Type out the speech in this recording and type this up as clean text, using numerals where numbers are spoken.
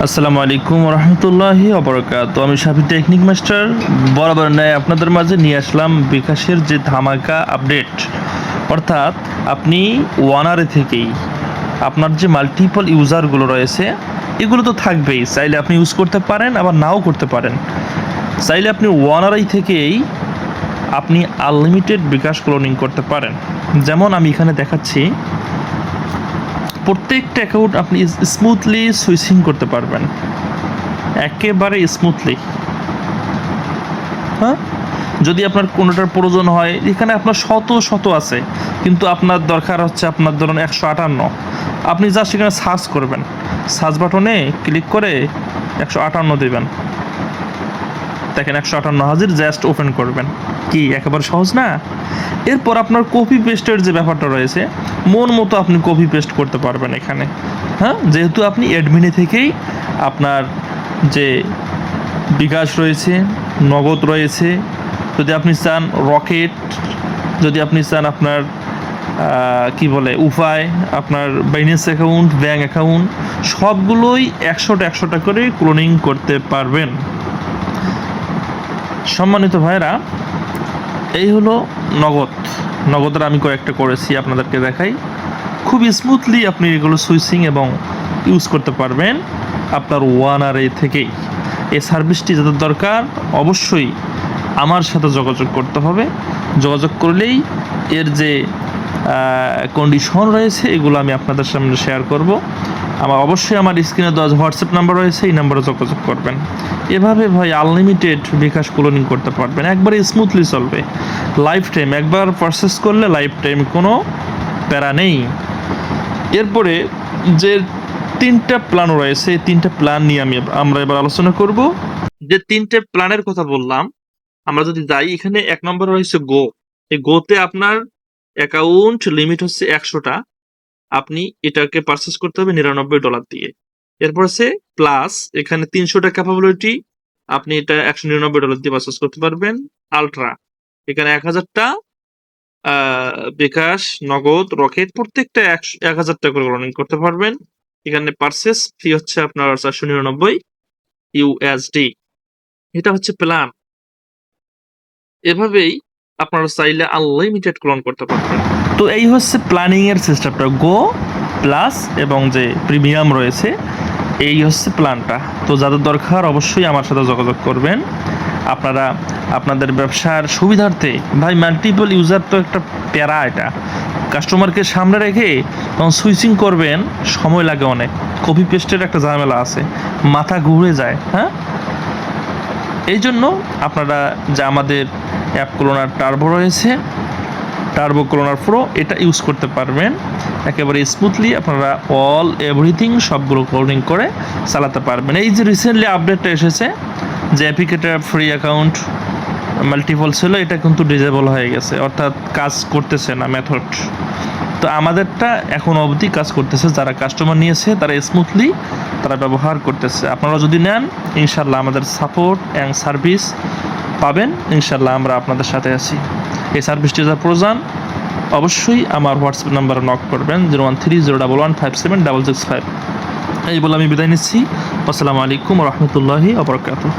আসসালামু আলাইকুম রহমতুল্লাহি অবরাকাত। আমি শাফি টেকনিক মাস্টার বরাবর ন্যায় আপনাদের মাঝে নিয়ে আসলাম বিকাশের যে ধামাকা আপডেট। অর্থাৎ আপনি ওয়ানারে থেকেই আপনার যে মাল্টিপল ইউজারগুলো রয়েছে এগুলো তো থাকবেই, চাইলে আপনি ইউজ করতে পারেন আবার নাও করতে পারেন। চাইলে আপনি ওয়ানারাই থেকেই আপনি আনলিমিটেড বিকাশ ক্লোনিং করতে পারেন। যেমন আমি এখানে দেখাচ্ছি, প্রত্যেকটা অ্যাকাউন্ট আপনি স্মুথলি সুইচিং করতে পারবেন, একেবারে স্মুথলি। হ্যাঁ, যদি আপনার কোনোটার প্রয়োজন হয়, এখানে আপনার শত শত আছে, কিন্তু আপনার দরকার হচ্ছে আপনার ধরুন 158, আপনি জাস্ট এখানে সার্চ করবেন, সার্চ বাটনে ক্লিক করে 158 দেবেন, দেখেন 158 হাজির, জাস্ট ওপেন করবেন। কি একেবারে সহজ না? এরপর আপনার কপি পেস্টের যে ব্যাপারটা রয়েছে, মন মতো আপনি কপি পেস্ট করতে পারবেন এখানে। হ্যাঁ, যেহেতু আপনি অ্যাডমিনে থেকেই আপনার যে বিকাশ রয়েছে, নগদ রয়েছে, যদি আপনি চান রকেট, যদি আপনি চান আপনার কি বলে উপায়, আপনার বাইন্যান্স অ্যাকাউন্ট, ব্যাঙ্ক অ্যাকাউন্ট, সবগুলোই 100টা করে ক্লোনিং করতে পারবেন। সম্মানিত ভাইরা, এই হলো নগদের আমি কয়েকটা করেছি, আপনাদেরকে দেখাই। খুব স্মুথলি আপনি এগুলো সুইচিং এবং ইউজ করতে পারবেন আপনার ওয়ানারে থেকেই। এই সার্ভিসটি যাদের দরকার অবশ্যই আমার সাথে যোগাযোগ করতে হবে। যোগাযোগ করলেই এর যে কন্ডিশন রয়েছে এগুলো আমি আপনাদের সামনে শেয়ার করব। অবশ্যই আমার স্ক্রিনে দেওয়া হোয়াটসঅ্যাপ নাম্বার রয়েছে, এই নাম্বারে যোগাযোগ করবেন। এভাবে ভাই আনলিমিটেড বিকাশ ক্লোনিং করতে পারবেন, একবারে স্মুথলি চলবে। লাইফ টাইম একবার পারচেস করলে লাইফ টাইম কোনো প্যারা নেই। এরপরে যে 3টা প্ল্যান রয়েছে, এই 3টা প্ল্যান নিয়ে আমরা এবার আলোচনা করব। যে 3টে প্ল্যানের কথা বললাম, আমরা যদি যাই, এখানে 1 নম্বর রয়েছে গো। এই গোতে আপনার অ্যাকাউন্ট লিমিট হচ্ছে 100টা, আপনি এটাকে পারচেস করতে হবে $99 দিয়ে। এরপর আছে প্লাস, এখানে 300টা ক্যাপাবিলিটি, আপনি এটা $199 দিয়ে পারচেস করতে পারবেন। আলট্রা, এখানে 1000টা বিকাশ, নগদ, রকেট, প্রত্যেকটা 1000টা করে ক্লোনিং করতে পারবেন। এখানে পারচেস ফি হচ্ছে আপনার $499 এটা হচ্ছে প্ল্যান। এভাবেই আপনারা চাইলে আনলিমিটেড ক্লোন করতে পারবেন। তো এই হচ্ছে প্ল্যানিং এর সিস্টেমটা, গো প্লাস এবং যে প্রিমিয়াম রয়েছে, এই হচ্ছে প্ল্যানটা। তো যাদের দরকার অবশ্যই আমার সাথে যোগাযোগ করবেন। আপনারা আপনাদের ব্যবসার সুবিধার্থে, ভাই মাল্টিপল ইউজার তো একটা প্যারা, এটা কাস্টমারকে সামনে রেখে যখন সুইচিং করবেন সময় লাগে অনেক, কপি পেস্টের একটা ঝামেলা আছে, মাথা ঘুরে যায়। হ্যাঁ, এই জন্য আপনারা যে আমাদের অ্যাপ ক্লোনার টার্বো রয়েছে, টার্বো ক্লোনার প্রো, এটা ইউজ করতে পারবেন। একেবারে স্মুথলি আপনারা এভরিথিং সবগুলো ক্লোনিং করে চালাতে পারবেন। এই যে রিসেন্টলি আপডেটটা এসেছে যে অ্যাপিকেটার ফ্রি অ্যাকাউন্ট মাল্টিপল ছিল, এটা কিন্তু ডিজেবল হয়ে গেছে, অর্থাৎ কাজ করতেছে না মেথড। তো আমাদেরটা এখন অবধি কাজ করতেছে, যারা কাস্টমার নিয়েছে তারা স্মুথলি তারা ব্যবহার করতেছে। আপনারা যদি নেন ইনশাল্লাহ আমাদের সাপোর্ট অ্যান্ড সার্ভিস পাবেন, ইনশাল্লাহ আমরা আপনাদের সাথে আছি। এই সার্ভিসটি যা প্রয়োজন অবশ্যই আমার হোয়াটসঅ্যাপ নাম্বারে নক করবেন, 013011576665। এই বলে আমি বিদায় নিচ্ছি। আসসালামু আলাইকুম রহমতুল্লাহি ওয়া বারাকাতুহু।